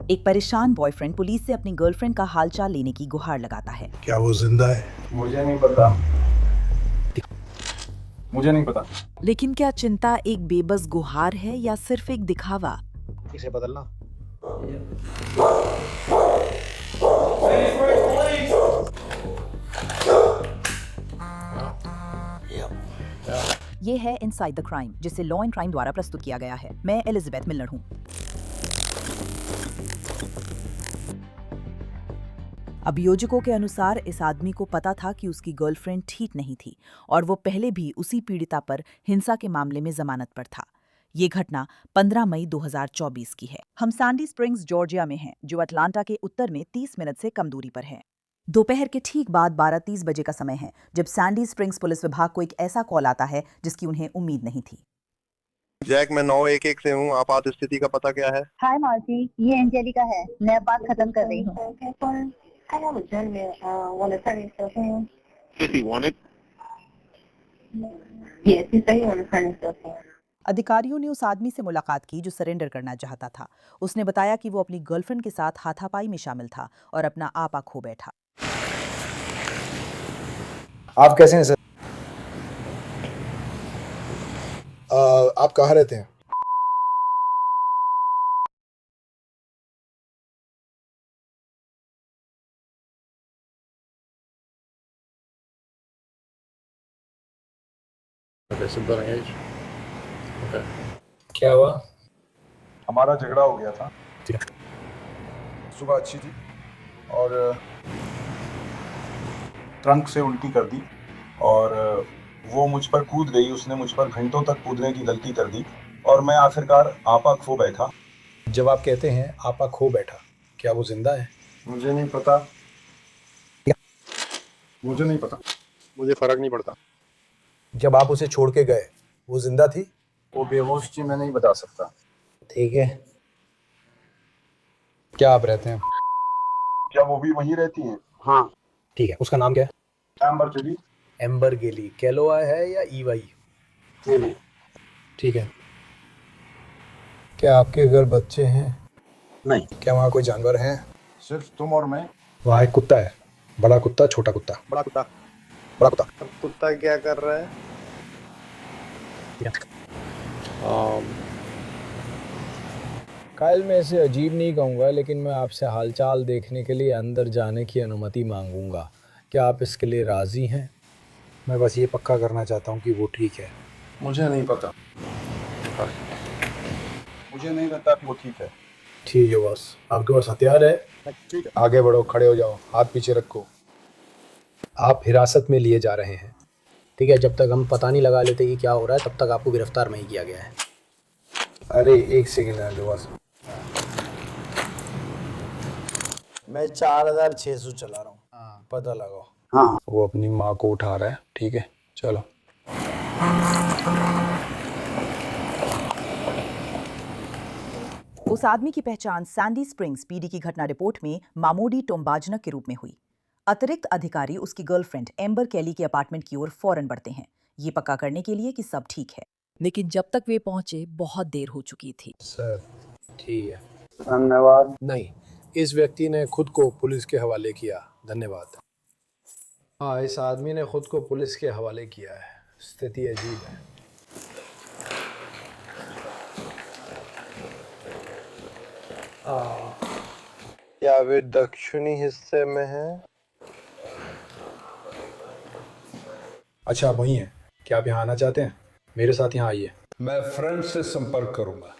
एक परेशान boyfriend police से अपनी गर्लफ्रेंड का हालचाल लेने की गुहार लगाता है। क्या वो जिंदा है? मुझे नहीं पता। मुझे नहीं पता। लेकिन क्या चिंता एक बेबस गुहार है या सिर्फ एक दिखावा? इसे बदलना। ये है इनसाइड द क्राइम, जिसे लॉ एंड क्राइम द्वारा प्रस्तुत किया गया है। मैं एलिजाबेथ मिलर हूँ। अभियोजकों के अनुसार इस आदमी को पता था कि उसकी गर्लफ्रेंड ठीक नहीं थी और वो पहले भी उसी पीड़िता पर हिंसा के मामले में जमानत पर था। ये घटना 15 मई 2024 की है। हम सैंडी स्प्रिंग्स जॉर्जिया में हैं, जो अटलांटा के उत्तर में 30 मिनट से कम दूरी पर है। दोपहर के ठीक बाद 12:30 बजे का समय है, जब सैंडी स्प्रिंग्स पुलिस विभाग को एक ऐसा कॉल आता है जिसकी उन्हें उम्मीद नहीं थी। जैक, मैं 911 से हूँ। आपात स्थिति का पता क्या है? हाय मार्सी, ये एंजेलिका है। मैं अब बात खत्म कर रही हूँ। Is he wanted? Yes, he's very on the front of अधिकारियों ने उस आदमी से मुलाकात की जो सरेंडर करना चाहता था। उसने बताया कि वो अपनी गर्लफ्रेंड के साथ हाथापाई में शामिल था और अपना आपा खो बैठा। आप कैसे हैं सर? आप कहाँ रहते हैं? क्या हुआ? हमारा झगड़ा हो गया था। सुबह अच्छी थी और ट्रंक से उल्टी कर दी और वो मुझ पर कूद गई। उसने मुझ पर घंटों तक कूदने की गलती कर दी और मैं आखिरकार आपा खो बैठा। जब आप कहते हैं आपा खो बैठा, क्या वो जिंदा है? मुझे नहीं पता। मुझे नहीं पता। मुझे फर्क नहीं पड़ता। जब आप उसे छोड़ के गए, वो जिंदा थी? वो बेहोश थी, मैं नहीं बता सकता। ठीक है। क्या आप रहते हैं? क्या वो भी वहीं रहती हैं? हाँ। ठीक है, उसका नाम क्या है? Amber jelly. एम्बर गेली। कैलोआ है या ईवाई? जेली। ठीक है। क्या आपके घर बच्चे हैं? नहीं। क्या वहाँ कोई जानवर है? सिर्फ तुम और मैं। वहाँ एक कुत्ता है। बड़ा कुत्ता, छोटा कुत्ता? बड़ा कुत्ता। बड़ा कुत्ता। अब कुत्ता क्या कर रहा है? कायल, मैं इसे अजीब नहीं कहूँगा, लेकिन मैं आपसे हालचाल देखने के लिए अंदर जाने की अनुमति मांगूंगा। क्या आप इसके लिए राज़ी हैं? मैं बस ये पक्का करना चाहता हूँ कि वो ठीक है। मुझे नहीं पता। मुझे नहीं लगता कि वो ठीक है। ठीक है बॉस, आपके पास हथियार है? ठीक है। आगे बढ़ो, खड़े हो जाओ, हाथ पीछे रखो। आप हिरासत में लिए जा रहे हैं। ठीक है, जब तक हम पता नहीं लगा लेते कि क्या हो रहा है, तब तक आपको गिरफ्तार नहीं किया गया है। अरे एक सेकेंड है बॉस। मैं 4600 चला रहा हूँ। हाँ, पता लगाओ। हाँ। वो अपनी माँ को उठा रहा है। ठीक है, चलो। उस आदमी की पहचान सैंडी स्प्रिंग्स पीडी की घटना रिपोर्ट में मामोडी टोम्बाजनक के रूप में हुई। अतिरिक्त अधिकारी उसकी गर्लफ्रेंड एम्बर कैली के अपार्टमेंट की ओर फौरन बढ़ते हैं, ये पक्का करने के लिए कि सब ठीक है। लेकिन जब तक वे पहुंचे, बहुत देर हो चुकी थी। सर, ठीक है। धन्यवाद। नहीं, इस व्यक्ति ने खुद को पुलिस के हवाले किया। धन्यवाद। हाँ, इस आदमी ने खुद को पुलिस के हवाले किया है। स्थिति अजीब है। क्या वे दक्षिणी हिस्से में है? अच्छा, आप वहीं हैं? क्या आप यहाँ आना चाहते हैं? मेरे साथ यहाँ आइए। मैं फ्रेंड से संपर्क करूंगा।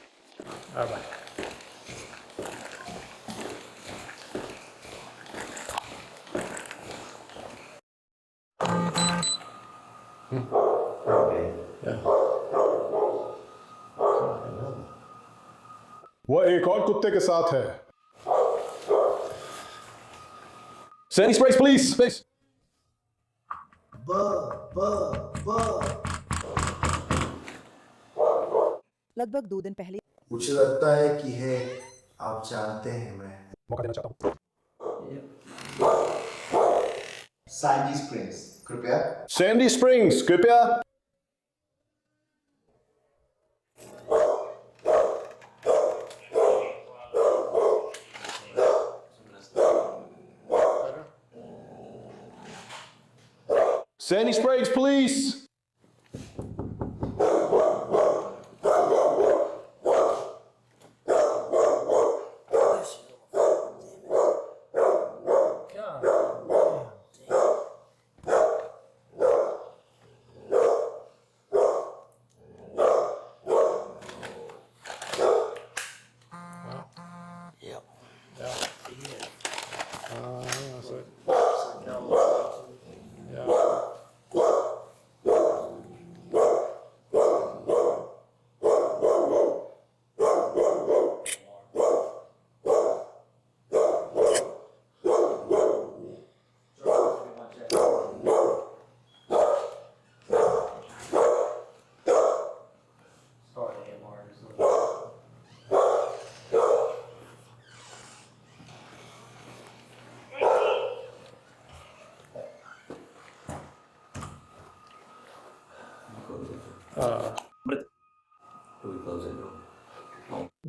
वह एक और कुत्ते के साथ है। Saini springs, please please. लगभग 2 दिन पहले मुझे लगता है कि है, आप जानते हैं मैं मौका देना चाहता हूँ। सैंडी स्प्रिंग्स, कृपया। सैंडी स्प्रिंग्स, कृपया। Sandy Spriggs, please.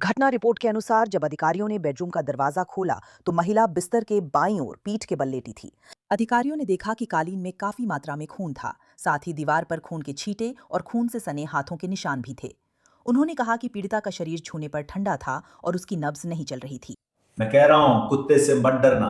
घटना रिपोर्ट के अनुसार जब अधिकारियों ने बेडरूम का दरवाजा खोला तो महिला बिस्तर के बाईं ओर पीठ के बल लेटी थी। अधिकारियों ने देखा कि कालीन में काफी मात्रा में खून था, साथ ही दीवार पर खून के छींटे और खून से सने हाथों के निशान भी थे। उन्होंने कहा कि पीड़िता का शरीर छूने पर ठंडा था और उसकी नब्ज नहीं चल रही थी। मैं कह रहा हूँ कुत्ते से मत डरना।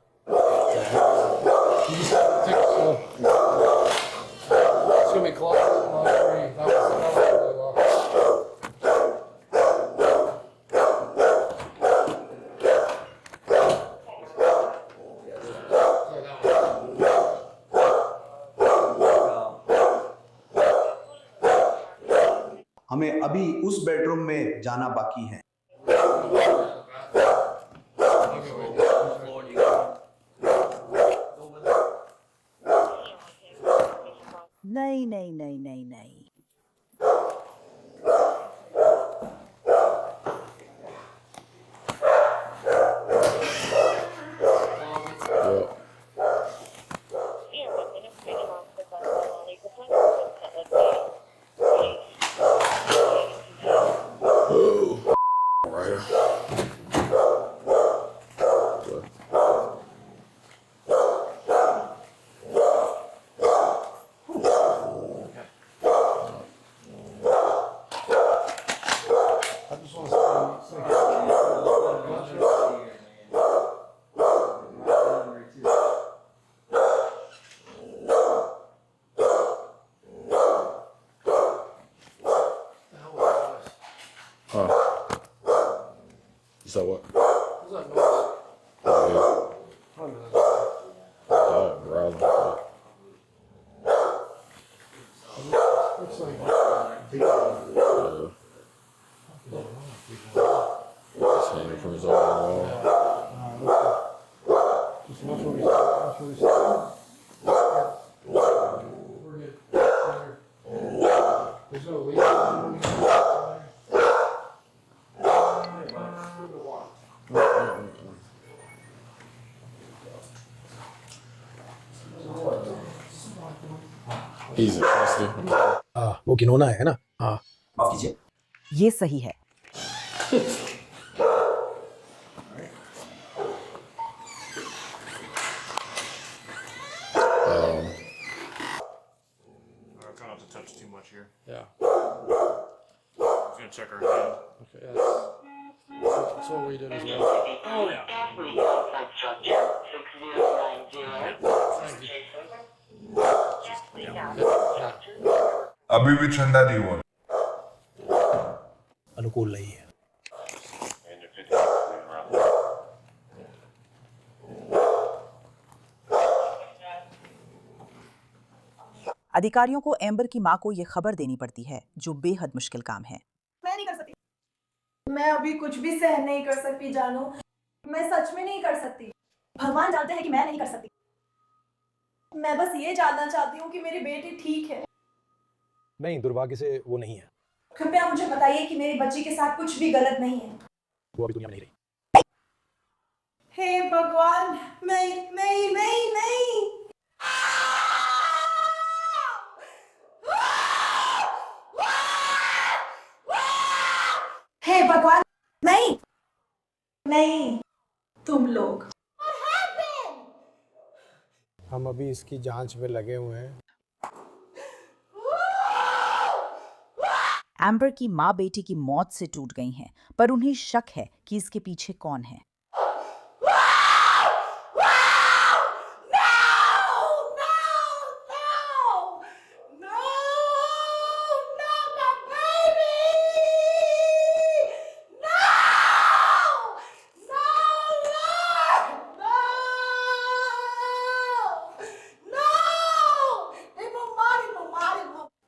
हमें अभी उस बेडरूम में जाना बाकी है। नहीं नहीं नहीं नहीं नहीं। So what? Oh, brother. Just hanging from his own wall. He's interesting. वो घिनौना है ना। हाँ, माफ कीजिए। ये सही है। Try not to touch too much here. Yeah. I'm gonna check her hand. Okay, that's what we did as well. Oh yeah. अभी भी ठंडा नहीं हुआ। अनुकूल नहीं है। अधिकारियों को एम्बर की मां को यह खबर देनी पड़ती है, जो बेहद मुश्किल काम है। मैं नहीं कर सकती, मैं अभी कुछ भी सहन नहीं कर सकती जानू, मैं सच में नहीं कर सकती। भगवान जानते हैं कि मैं नहीं कर सकती। मैं बस ये जानना चाहती हूँ कि मेरी बेटी ठीक है। नहीं, दुर्भाग्य से वो नहीं है। कृपया मुझे बताइए कि मेरी बच्ची के साथ कुछ भी गलत नहीं है। वो अभी दुनिया में नहीं रही। हे भगवान, नहीं। हे भगवान, नहीं, तुम लोग। हम अभी इसकी जांच में लगे हुए हैं। एम्बर की माँ बेटी की मौत से टूट गई हैं, पर उन्हें शक है कि इसके पीछे कौन है।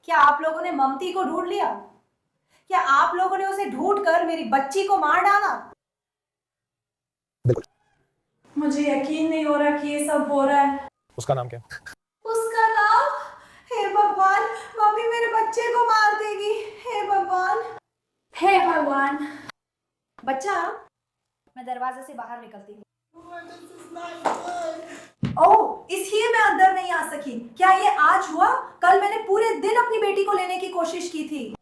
क्या आप लोगों ने ममती को ढूंढ लिया? क्या आप लोगों ने उसे ढूंढकर मेरी बच्ची को मार डाला? मुझे यकीन नहीं हो रहा कि ये सब हो रहा है। उसका नाम क्या? उसका नाम? हे भगवान, मम्मी मेरे बच्चे को मार देगी। हे भगवान, हे भगवान। बच्चा, मैं दरवाजे से बाहर निकलती हूँ। ओह, इसलिए मैं अंदर नहीं आ सकी। क्या ये आज हुआ? कल मैंने पूरे दिन अपनी बेटी को लेने की कोशिश की थी।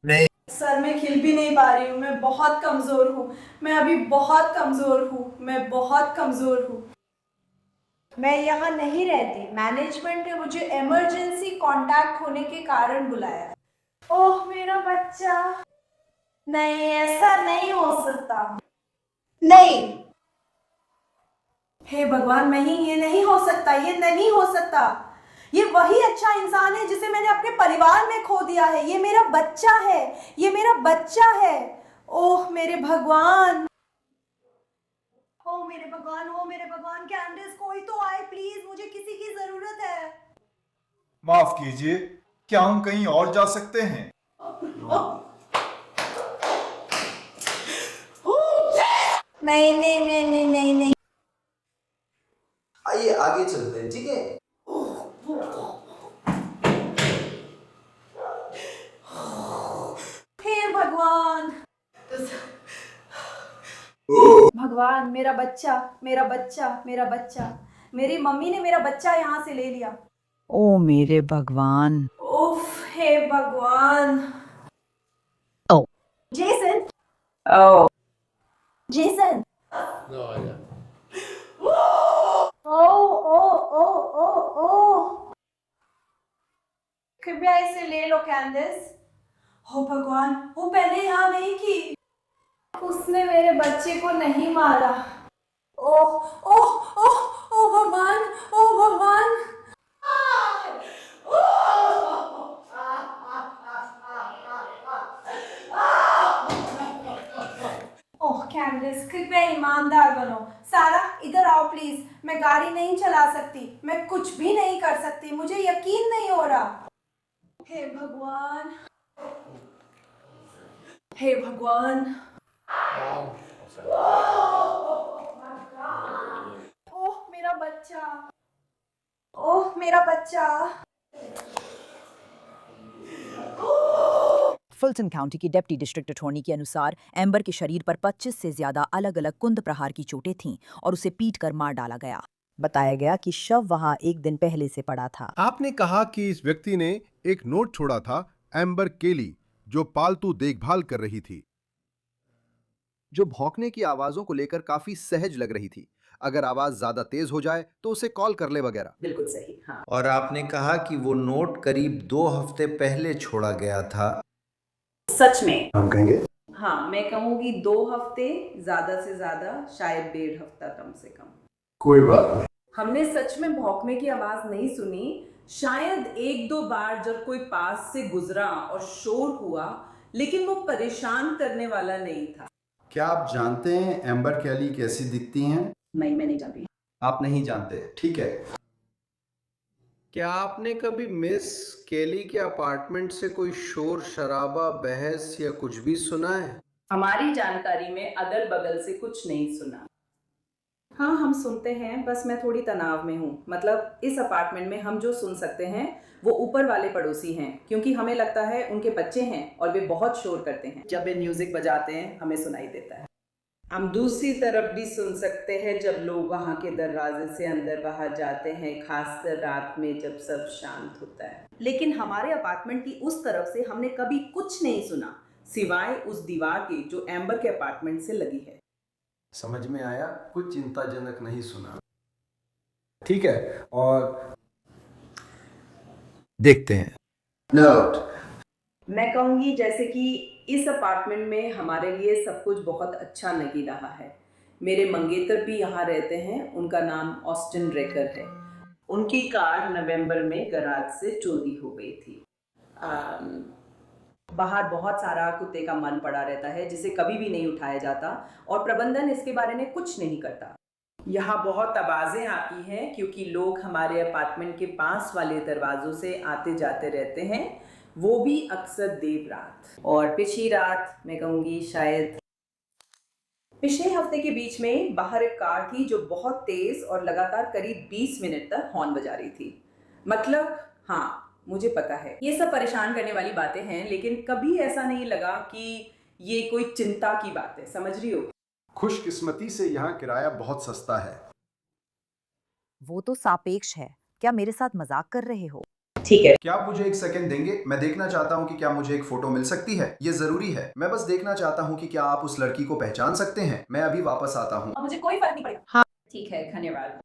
नहीं सर, मैं खिल भी नहीं पा रही हूँ। मैं बहुत कमजोर हूँ। मैं अभी बहुत कमजोर हूँ। मैं बहुत कमजोर हूँ। मैं यहाँ नहीं रहती। मैनेजमेंट ने मुझे इमरजेंसी कांटेक्ट होने के कारण बुलाया। ओह मेरा बच्चा। नहीं, ऐसा नहीं हो सकता। नहीं, हे भगवान, नहीं, ये नहीं हो सकता। ये नहीं हो सकता। ये वही अच्छा इंसान है जिसे मैंने अपने परिवार में खो दिया है। ये मेरा बच्चा है। ये मेरा बच्चा है। ओह मेरे भगवान। ओ मेरे भगवान, ओ मेरे भगवान। कैंडिस, कोई तो आए प्लीज, मुझे किसी की जरूरत है। माफ कीजिए, क्या हम कहीं और जा सकते हैं? नहीं नहीं नहीं नहीं नहीं नहीं। आइए आगे चलते हैं, ठीक है? हे भगवान। भगवान, मेरा बच्चा, मेरा बच्चा, मेरा बच्चा। मेरी मम्मी ने मेरा बच्चा यहाँ से ले लिया। ओ मेरे भगवान। उफ, हे भगवान। ओ जेसन। ओ जेसन। No idea. ओ ओ ओ ओ ओ। कृपया इसे ले लो कैंडिस। हो भगवान, वो पहले यहाँ नहीं थी। उसने मेरे बच्चे को नहीं मारा। ओह ओह ओह ओ भगवान, ओ भगवान। ओह कैंडिस, कृपया ईमानदार बनो। सारा, इधर आओ प्लीज। मैं गाड़ी नहीं चला सकती। मैं कुछ भी नहीं कर सकती। मुझे यकीन नहीं हो रहा। हे भगवान, हे भगवान। ओह मेरा बच्चा। ओह मेरा बच्चा। फुल्टन काउंटी की डिप्टी डिस्ट्रिक्ट अटॉर्नी के अनुसार एम्बर के शरीर पर 25 से ज्यादा अलग अलग कुंद प्रहार की चोटें थीं और उसे पीटकर मार डाला गया। बताया गया कि शव वहां एक दिन पहले से पड़ा था। आपने कहा कि इस व्यक्ति ने एक नोट छोड़ा था एम्बर केली, जो पालतू देखभाल कर रही थी, जो भौंकने की आवाजों को लेकर काफी सहज लग रही थी। अगर आवाज ज्यादा तेज हो जाए तो उसे कॉल कर ले वगैरह। बिल्कुल सही। हाँ। और आपने कहा कि वो नोट करीब 2 हफ्ते पहले छोड़ा गया था। सच में? हम कहेंगे हाँ, मैं कहूँगी 2 हफ्ते, ज्यादा से ज्यादा शायद 1.5 हफ्ता कम से कम। कोई बात नहीं। हमने सच में भौंकने की आवाज नहीं सुनी। शायद 1-2 बार जब कोई पास से गुजरा और शोर हुआ, लेकिन वो परेशान करने वाला नहीं था। क्या आप जानते हैं एम्बर कैली कैसी दिखती हैं? नहीं, मैं नहीं जानती। आप नहीं जानते, ठीक है। क्या आपने कभी मिस केली के अपार्टमेंट से कोई शोर शराबा, बहस या कुछ भी सुना है? हमारी जानकारी में अगल बगल से कुछ नहीं सुना। हाँ, हम सुनते हैं, बस मैं थोड़ी तनाव में हूँ। मतलब इस अपार्टमेंट में हम जो सुन सकते हैं वो ऊपर वाले पड़ोसी हैं, क्योंकि हमें लगता है उनके बच्चे हैं और वे बहुत शोर करते हैं। जब वे म्यूजिक बजाते हैं हमें सुनाई देता है। हम दूसरी तरफ भी सुन सकते हैं जब लोग वहाँ के दरवाजे से अंदर बाहर जाते हैं, खासकर रात में जब सब शांत होता है। लेकिन हमारे अपार्टमेंट की उस तरफ से हमने कभी कुछ नहीं सुना, सिवाय उस दीवार के जो एम्बर के अपार्टमेंट से लगी है। समझ में आया, कुछ चिंताजनक नहीं सुना। ठीक है, और देखते हैं। नोट मैं कहूँगी जैसे कि इस अपार्टमेंट में हमारे लिए सब कुछ बहुत अच्छा लगी रहा है। मेरे मंगेतर भी यहाँ रहते हैं, उनका नाम ऑस्टिन रेकर है। उनकी कार नवंबर में गैराज से चोरी हो गई थी। बाहर बहुत सारा कुत्ते का मल पड़ा रहता है जिसे कभी भी नहीं उठाया जाता और प्रबंधन इसके बारे में कुछ नहीं करता। यहाँ बहुत आवाज़ें आती हैं क्योंकि लोग हमारे अपार्टमेंट के पास वाले दरवाज़ों से आते जाते रहते हैं, वो भी अक्सर देर रात। और पिछली रात मैं कहूँगी शायद पिछले हफ्ते के बीच में बाहर एक कार थी जो बहुत तेज़ और लगातार करीब 20 मिनट तक हॉर्न बजा रही थी। मतलब हाँ, मुझे पता है ये सब परेशान करने वाली बातें हैं, लेकिन कभी ऐसा नहीं लगा कि ये कोई चिंता की बात है, समझ रही हो? खुशकिस्मती से यहाँ किराया बहुत सस्ता है। वो तो सापेक्ष है। क्या मेरे साथ मजाक कर रहे हो? ठीक है। क्या आप मुझे एक सेकंड देंगे? मैं देखना चाहता हूँ कि क्या मुझे एक फोटो मिल सकती है। ये जरूरी है। मैं बस देखना चाहता हूँ कि क्या आप उस लड़की को पहचान सकते हैं। मैं अभी वापस आता हूँ। मुझे कोई फर्क नहीं पड़ेगा। हाँ ठीक है, धन्यवाद।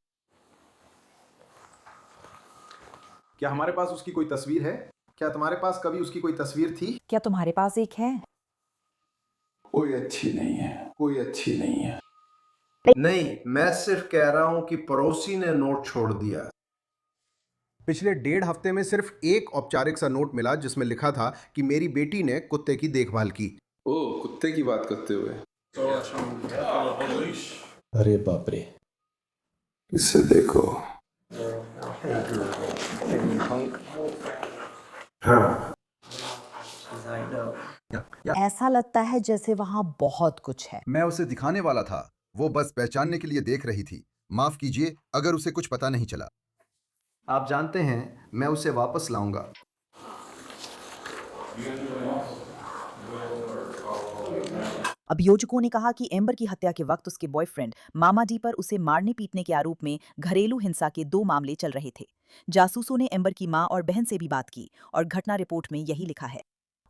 क्या हमारे पास उसकी कोई तस्वीर है? क्या तुम्हारे पास कभी उसकी कोई तस्वीर थी? क्या तुम्हारे पास एक है? कोई अच्छी नहीं है, कोई अच्छी नहीं है। नहीं, मैं सिर्फ कह रहा हूं कि पड़ोसी ने नोट छोड़ दिया। पिछले 1.5 हफ्ते में सिर्फ एक औपचारिक सा नोट मिला जिसमें लिखा था कि मेरी बेटी ने कुत्ते की देखभाल की। ओह, कुत्ते की बात करते हुए। अरे बाप रे, इसे देखो। हाँ, ऐसा लगता है जैसे वहाँ बहुत कुछ है। मैं उसे दिखाने वाला था, वो बस पहचानने के लिए देख रही थी। माफ कीजिए अगर उसे कुछ पता नहीं चला। आप जानते हैं, मैं उसे वापस लाऊंगा। अभियोजकों ने कहा कि एम्बर की हत्या के वक्त उसके बॉयफ्रेंड मामा डी पर उसे मारने पीटने के आरोप में घरेलू हिंसा के 2 मामले चल रहे थे। जासूसों ने एम्बर की मां और बहन से भी बात की और घटना रिपोर्ट में यही लिखा है।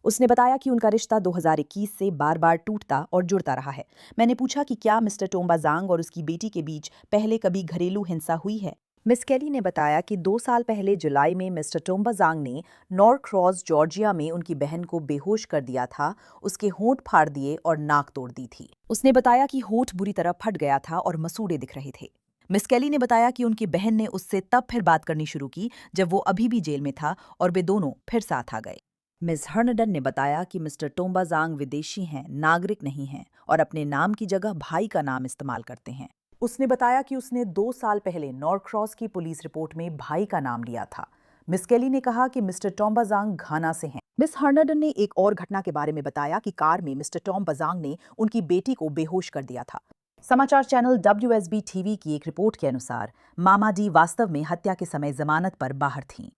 उसने बताया कि उनका रिश्ता 2021 से बार-बार टूटता और जुड़ता रहा है। मैंने पूछा कि क्या मिस्टर टोम्बा जांग और उसकी बेटी के बीच पहले कभी घरेलू हिंसा हुई है। मिस केली ने बताया कि 2 साल पहले जुलाई में मिस्टर टोम्बा जांग ने नॉरक्रॉस जॉर्जिया में उनकी बहन को बेहोश कर दिया था, उसके होंठ फाड़ दिए और नाक तोड़ दी थी। उसने बताया कि होंठ बुरी तरह फट गया था और मसूड़े दिख रहे थे। मिस केली ने बताया कि उनकी बहन ने उससे तब फिर बात करनी शुरू की जब वो अभी भी जेल में था और वे दोनों फिर साथ आ गए। मिस हर्नडन ने बताया कि मिस्टर टोम्बा जांग विदेशी हैं, नागरिक नहीं हैं और अपने नाम की जगह भाई का नाम इस्तेमाल करते हैं। उसने बताया कि उसने 2 साल पहले नॉरक्रॉस की पुलिस रिपोर्ट में भाई का नाम लिया था। मिस केली ने कहा कि मिस्टर टॉम बजांग घाना से हैं। मिस हर्नडन ने एक और घटना के बारे में बताया कि कार में मिस्टर टॉम बजांग ने उनकी बेटी को बेहोश कर दिया था। समाचार चैनल WSB टीवी की एक रिपोर्ट के अनुसार मामा डी वास्तव में हत्या के समय जमानत पर बाहर थीं।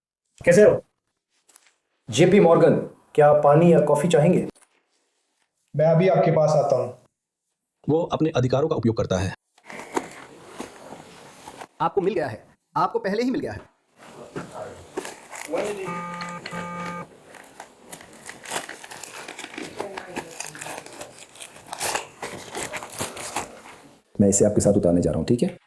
कैसे हो? JP मॉर्गन, क्या पानी या कॉफी चाहेंगे? मैं अभी आपके पास आता हूँ। वो अपने अधिकारों का उपयोग करता है। आपको मिल गया है, आपको पहले ही मिल गया है। मैं इसे आपके साथ उतारने जा रहा हूँ, ठीक है?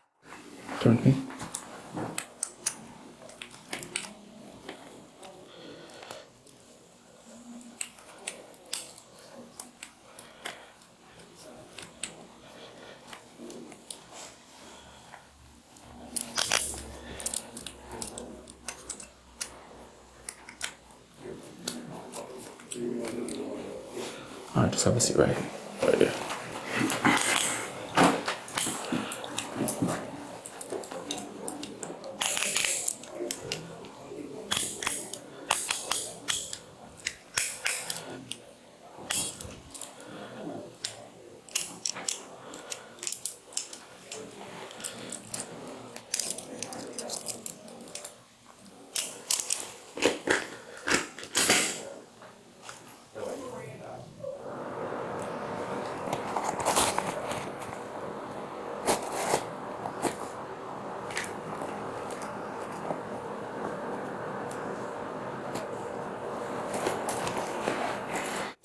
All right, just have a seat right here.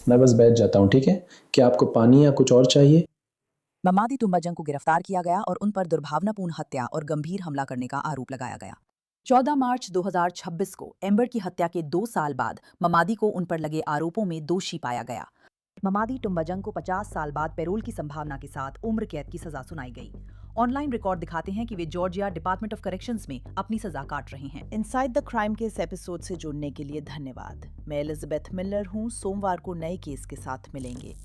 मैं बस बैठ जाता हूँ, ठीक है? क्या आपको पानी या कुछ और चाहिए? मामादी टुम्बाजंग को गिरफ्तार किया गया और उन पर दुर्भावनापूर्ण हत्या और गंभीर हमला करने का आरोप लगाया गया। 14 मार्च 2026 को एम्बर की हत्या के 2 साल बाद ममादी को उन पर लगे आरोपों में दोषी पाया गया। ममादी टुम्बाजंग को 50 साल बाद पैरोल की संभावना के साथ उम्र कैद की सजा सुनाई गई। ऑनलाइन रिकॉर्ड दिखाते हैं कि वे जॉर्जिया डिपार्टमेंट ऑफ करेक्शंस में अपनी सजा काट रहे हैं। इनसाइड द क्राइम के इस एपिसोड से जुड़ने के लिए धन्यवाद। मैं एलिजाबेथ मिलर हूँ। सोमवार को नए केस के साथ मिलेंगे।